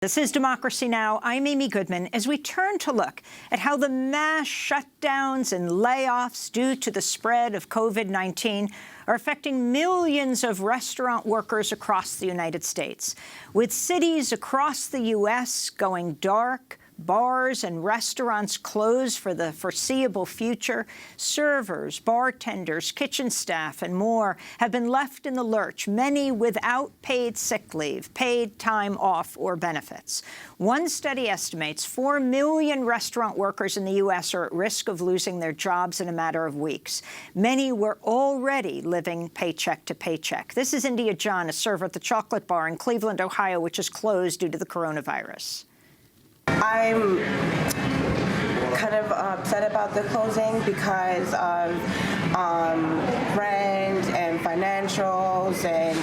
This is Democracy Now! I'm Amy Goodman. As we turn to look at how the mass shutdowns and layoffs due to the spread of COVID-19 are affecting millions of restaurant workers across the United States. With cities across the U.S. going dark, bars and restaurants closed for the foreseeable future, servers, bartenders, kitchen staff, and more have been left in the lurch, many without paid sick leave, paid time off, or benefits. One study estimates 4 million restaurant workers in the U.S. are at risk of losing their jobs in a matter of weeks. Many were already living paycheck to paycheck. This is India John, a server at the Chocolate Bar in Cleveland, Ohio, which is closed due to the coronavirus. I'm kind of upset about the closing because of rent and financials, and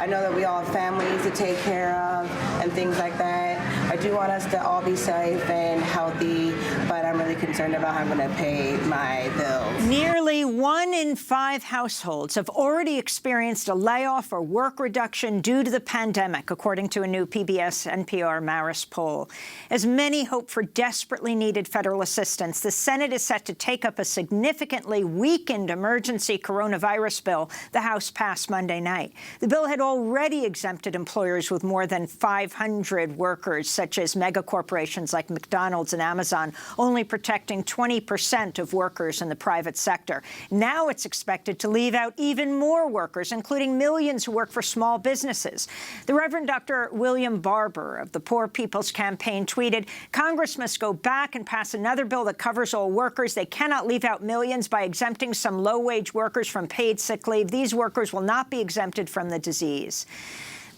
I know that we all have families to take care of and things like that. I do want us to all be safe and healthy, but I'm really concerned about how I'm going to pay my bills. Nearly 1 in 5 households have already experienced a layoff or work reduction due to the pandemic, according to a new PBS-NPR Marist poll. As many hope for desperately needed federal assistance, the Senate is set to take up a significantly weakened emergency coronavirus bill the House passed Monday night. The bill had already exempted employers with more than 500 workers, such as megacorporations like McDonald's and Amazon, only protecting 20% of workers in the private sector. Now it's expected to leave out even more workers, including millions who work for small businesses. The Reverend Dr. William Barber of the Poor People's Campaign tweeted, "Congress must go back and pass another bill that covers all workers. They cannot leave out millions by exempting some low-wage workers from paid sick leave. These workers will not be exempted from the disease."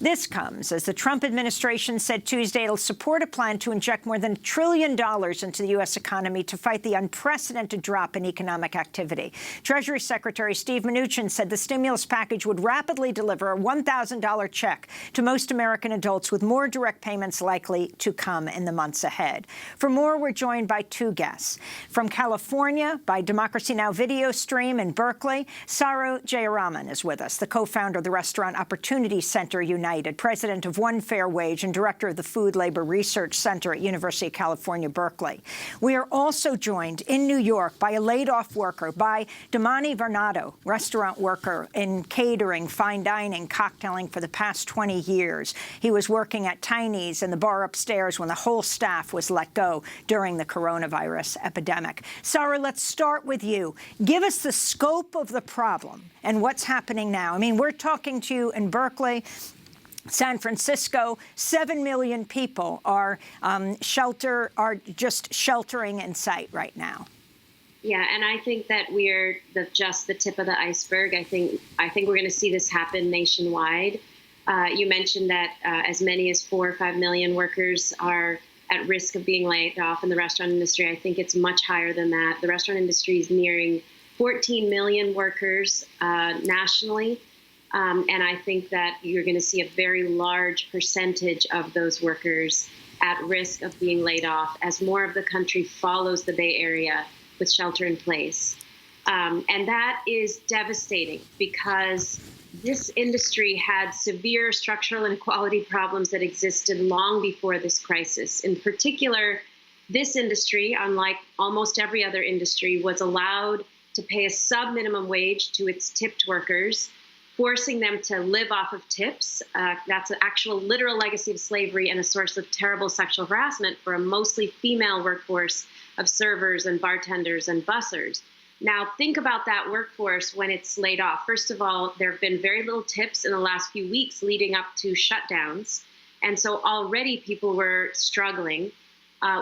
This comes as the Trump administration said Tuesday it'll support a plan to inject more than $1 trillion into the U.S. economy to fight the unprecedented drop in economic activity. Treasury Secretary Steve Mnuchin said the stimulus package would rapidly deliver a $1,000 check to most American adults, with more direct payments likely to come in the months ahead. For more, we're joined by 2 guests. From California, by Democracy Now! Video stream in Berkeley, Saru Jayaraman is with us, the co-founder of the Restaurant Opportunity Center United, president of One Fair Wage and director of the Food Labor Research Center at University of California, Berkeley. We are also joined in New York by a laid-off worker, by Damani Varnado, restaurant worker in catering, fine dining, cocktailing for the past 20 years. He was working at Tiny's and the bar upstairs when the whole staff was let go during the coronavirus epidemic. Sarah, let's start with you. Give us the scope of the problem and what's happening now. I mean, we're talking to you in Berkeley, San Francisco. 7 million people are just sheltering in sight right now. Yeah, and I think that we're just the tip of the iceberg. I think we're going to see this happen nationwide. You mentioned that as many as 4 or 5 million workers are at risk of being laid off in the restaurant industry. I think it's much higher than that. The restaurant industry is nearing 14 million workers nationally. And I think that you're going to see a very large percentage of those workers at risk of being laid off as more of the country follows the Bay Area with shelter in place. And that is devastating because this industry had severe structural inequality problems that existed long before this crisis. In particular, this industry, unlike almost every other industry, was allowed to pay a sub-minimum wage to its tipped workers, forcing them to live off of tips. That's an actual literal legacy of slavery and a source of terrible sexual harassment for a mostly female workforce of servers and bartenders and bussers. Now, think about that workforce when it's laid off. First of all, there have been very little tips in the last few weeks leading up to shutdowns. And so already people were struggling.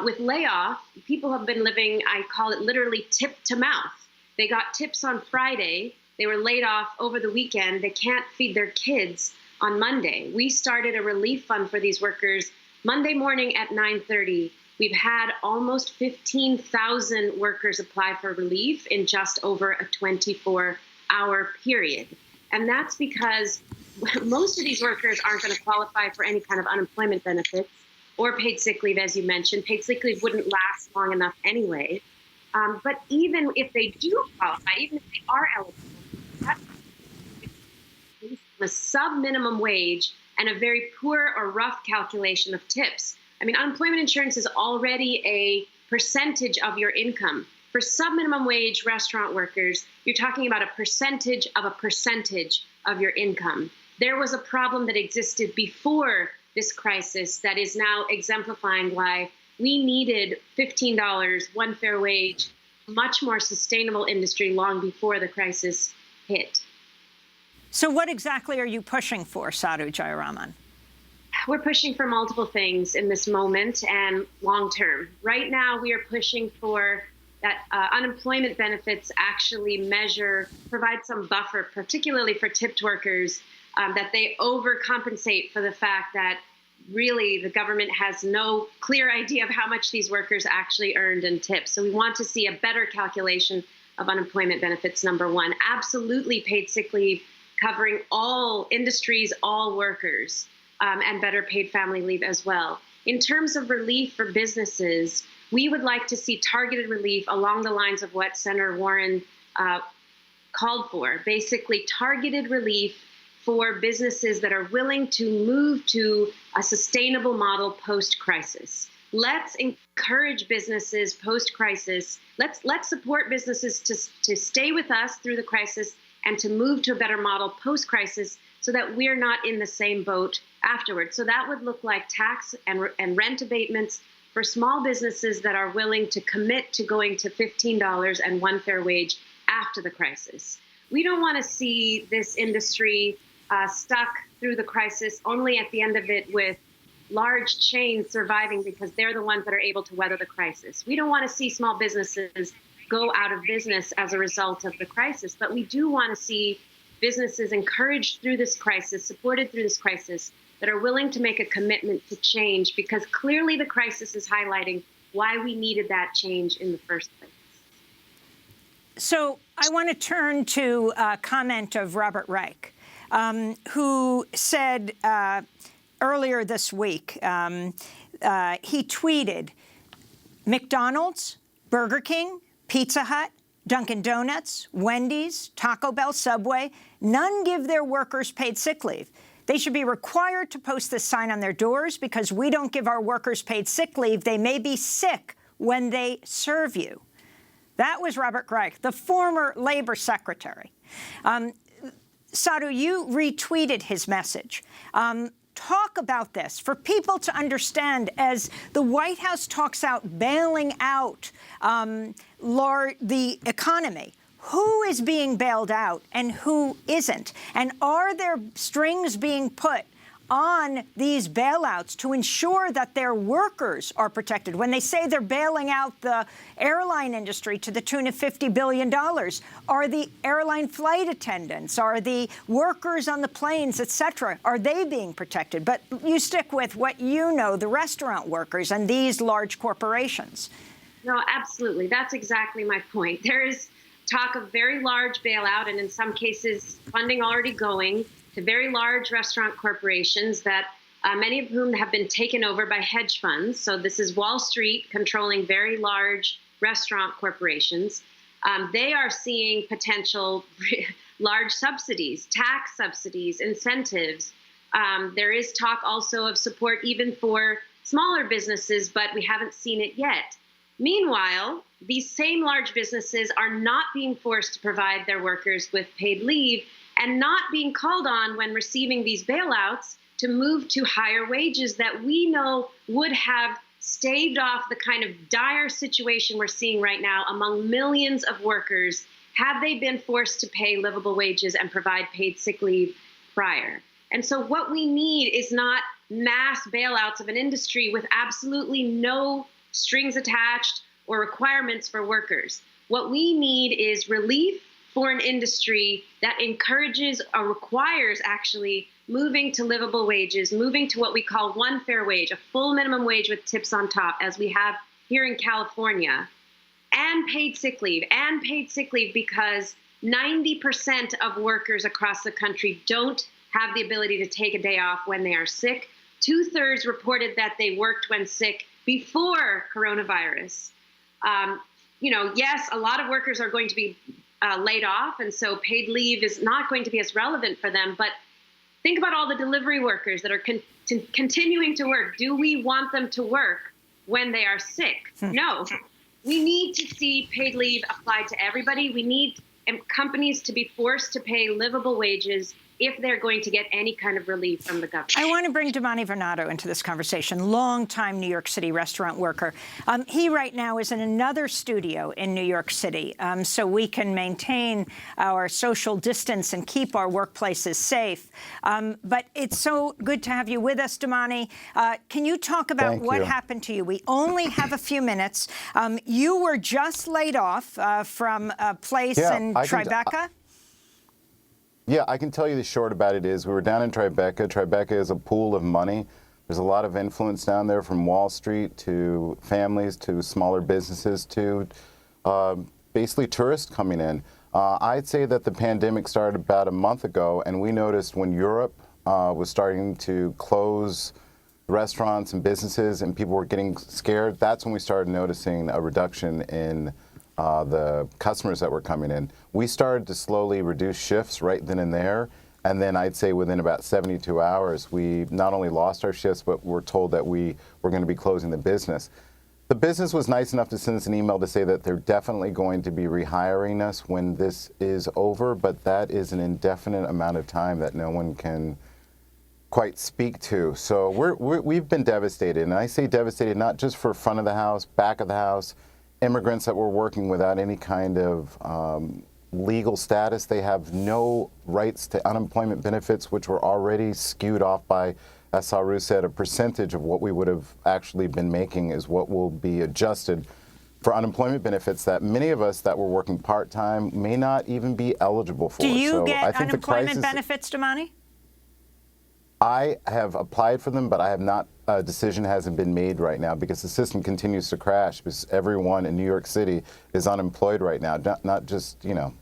With layoff, people have been living, I call it literally tip to mouth. They got tips on Friday. They were laid off over the weekend. They can't feed their kids on Monday. We started a relief fund for these workers Monday morning at 9:30. We've had almost 15,000 workers apply for relief in just over a 24-hour period. And that's because most of these workers aren't going to qualify for any kind of unemployment benefits or paid sick leave, as you mentioned. Paid sick leave wouldn't last long enough anyway. But even if they do qualify, even if they are eligible, a sub-minimum wage and a very poor or rough calculation of tips. I mean, unemployment insurance is already a percentage of your income. For sub-minimum wage restaurant workers, you're talking about a percentage of your income. There was a problem that existed before this crisis that is now exemplifying why we needed $15, one fair wage, much more sustainable industry long before the crisis hit. So what exactly are you pushing for, Saru Jayaraman? We're pushing for multiple things in this moment and long term. Right now, we are pushing for that unemployment benefits actually provide some buffer, particularly for tipped workers, that they overcompensate for the fact that really the government has no clear idea of how much these workers actually earned in tips. So we want to see a better calculation of unemployment benefits, number one. Absolutely paid sick leave covering all industries, all workers, and better paid family leave as well. In terms of relief for businesses, we would like to see targeted relief along the lines of what Senator Warren called for, basically targeted relief for businesses that are willing to move to a sustainable model post-crisis. Let's encourage businesses post-crisis. Let's support businesses to stay with us through the crisis and to move to a better model post-crisis so that we're not in the same boat afterwards. So that would look like tax and rent abatements for small businesses that are willing to commit to going to $15 and one fair wage after the crisis. We don't want to see this industry stuck through the crisis only at the end of it with large chains surviving because they're the ones that are able to weather the crisis. We don't want to see small businesses go out of business as a result of the crisis, but we do want to see businesses encouraged through this crisis, supported through this crisis, that are willing to make a commitment to change, because clearly the crisis is highlighting why we needed that change in the first place. So I want to turn to a comment of Robert Reich, who said earlier this week, he tweeted, McDonald's, Burger King, Pizza Hut, Dunkin' Donuts, Wendy's, Taco Bell, Subway, none give their workers paid sick leave. They should be required to post this sign on their doors because we don't give our workers paid sick leave. They may be sick when they serve you. That was Robert Reich, the former labor secretary. Saru, you retweeted his message. Talk about this for people to understand as the White House talks out bailing out the economy. Who is being bailed out and who isn't? And are there strings being put on these bailouts to ensure that their workers are protected? When they say they're bailing out the airline industry to the tune of $50 billion, are the airline flight attendants, are the workers on the planes, et cetera, are they being protected? But you stick with what you know, the restaurant workers and these large corporations. No, absolutely. That's exactly my point. There is talk of very large bailout, and in some cases, funding already going to very large restaurant corporations that many of whom have been taken over by hedge funds. So this is Wall Street controlling very large restaurant corporations. They are seeing potential large subsidies, tax subsidies, incentives. There is talk also of support even for smaller businesses, but we haven't seen it yet. Meanwhile, these same large businesses are not being forced to provide their workers with paid leave and not being called on when receiving these bailouts to move to higher wages that we know would have staved off the kind of dire situation we're seeing right now among millions of workers had they been forced to pay livable wages and provide paid sick leave prior. And so what we need is not mass bailouts of an industry with absolutely no strings attached or requirements for workers. What we need is relief for an industry that encourages or requires actually moving to livable wages, moving to what we call one fair wage, a full minimum wage with tips on top, as we have here in California, and paid sick leave because 90% of workers across the country don't have the ability to take a day off when they are sick. 2/3 reported that they worked when sick before coronavirus. Yes, a lot of workers are going to be laid off, and so paid leave is not going to be as relevant for them. But think about all the delivery workers that are continuing to work. Do we want them to work when they are sick? No. We need to see paid leave applied to everybody. We need companies to be forced to pay livable wages if they're going to get any kind of relief from the government. I want to bring Damani Varnado into this conversation, longtime New York City restaurant worker. He right now is in another studio in New York City, so we can maintain our social distance and keep our workplaces safe. But it's so good to have you with us, Damani. Can you talk about what happened to you? We only have a few minutes. You were just laid off from a place in Tribeca. Yeah, I can tell you the short about it is we were down in Tribeca. Tribeca is a pool of money. There's a lot of influence down there from Wall Street to families to smaller businesses to basically tourists coming in. I'd say that the pandemic started about a month ago, and we noticed when Europe was starting to close restaurants and businesses and people were getting scared, that's when we started noticing a reduction in the customers that were coming in. We started to slowly reduce shifts right then and there, and then I'd say within about 72 hours, we not only lost our shifts, but were told that we were going to be closing the business. The business was nice enough to send us an email to say that they're definitely going to be rehiring us when this is over, but that is an indefinite amount of time that no one can quite speak to. So we've been devastated, and I say devastated not just for front of the house, back of the house, immigrants that were working without any kind of legal status. They have no rights to unemployment benefits, which were already skewed off by, as Saru said, a percentage of what we would have actually been making is what will be adjusted for unemployment benefits that many of us that were working part-time may not even be eligible for. Do you get unemployment benefits, Damani? I have applied for them, but I have not. A decision hasn't been made right now because the system continues to crash because everyone in New York City is unemployed right now. Not just, you know,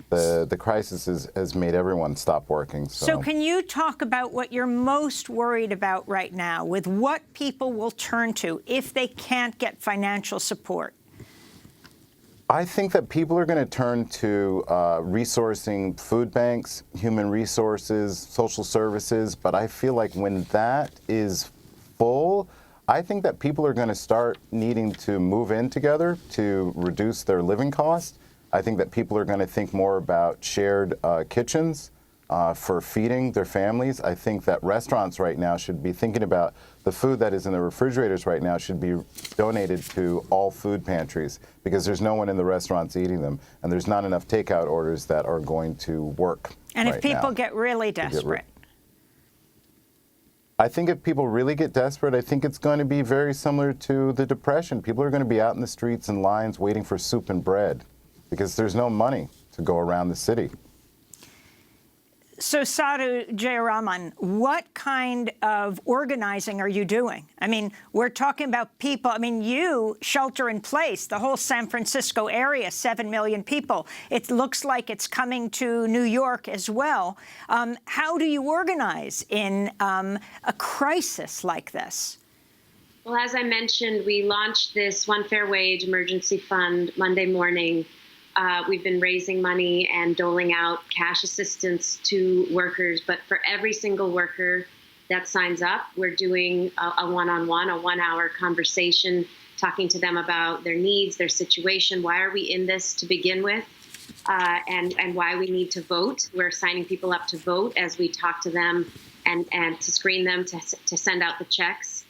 the crisis has made everyone stop working. So can you talk about what you're most worried about right now with what people will turn to if they can't get financial support? I think that people are going to turn to resourcing food banks, human resources, social services, but I feel like when that is full, I think that people are going to start needing to move in together to reduce their living costs. I think that people are going to think more about shared kitchens for feeding their families. I think that restaurants right now should be thinking about the food that is in the refrigerators right now should be donated to all food pantries because there's no one in the restaurants eating them, and there's not enough takeout orders that are going to work. And if people get really desperate? I think if people really get desperate, I think it's going to be very similar to the Depression. People are going to be out in the streets and lines waiting for soup and bread because there's no money to go around the city. So, Saru Jayaraman, what kind of organizing are you doing? I mean, we're talking about people. I mean, you shelter in place, the whole San Francisco area, 7 million people. It looks like it's coming to New York as well. How do you organize in a crisis like this? Well, as I mentioned, we launched this One Fair Wage emergency fund Monday morning. We've been raising money and doling out cash assistance to workers, but for every single worker that signs up, we're doing a one-on-one, a one-hour conversation, talking to them about their needs, their situation, why are we in this to begin with, and why we need to vote. We're signing people up to vote as we talk to them and to screen them to send out the checks.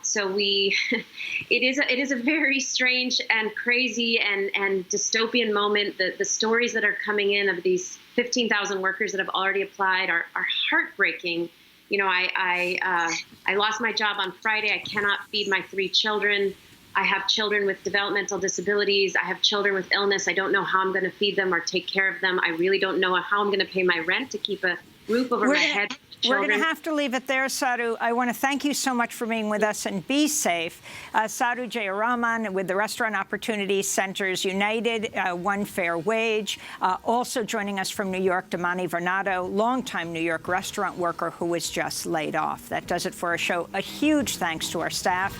So it is a very strange and crazy and dystopian moment. The stories that are coming in of these 15,000 workers that have already applied are heartbreaking. You know, I lost my job on Friday. I cannot feed my 3 children. I have children with developmental disabilities. I have children with illness. I don't know how I'm going to feed them or take care of them. I really don't know how I'm going to pay my rent to keep a roof over my head. We're going to have to leave it there, Saru. I want to thank you so much for being with us, and be safe. Saru Jayaraman with the Restaurant Opportunity Centers United, One Fair Wage. Also joining us from New York, Damani Varnado, longtime New York restaurant worker who was just laid off. That does it for our show. A huge thanks to our staff.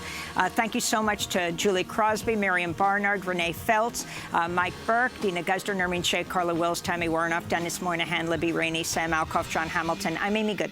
Thank you so much to Julie Crosby, Miriam Barnard, Renee Feltz, Mike Burke, Dina Guzder, Nermeen Sheikh, Carla Wills, Tammy Warnoff, Dennis Moynihan, Libby Rainey, Sam Alcoff, John Hamilton. I'm Amy Goodman.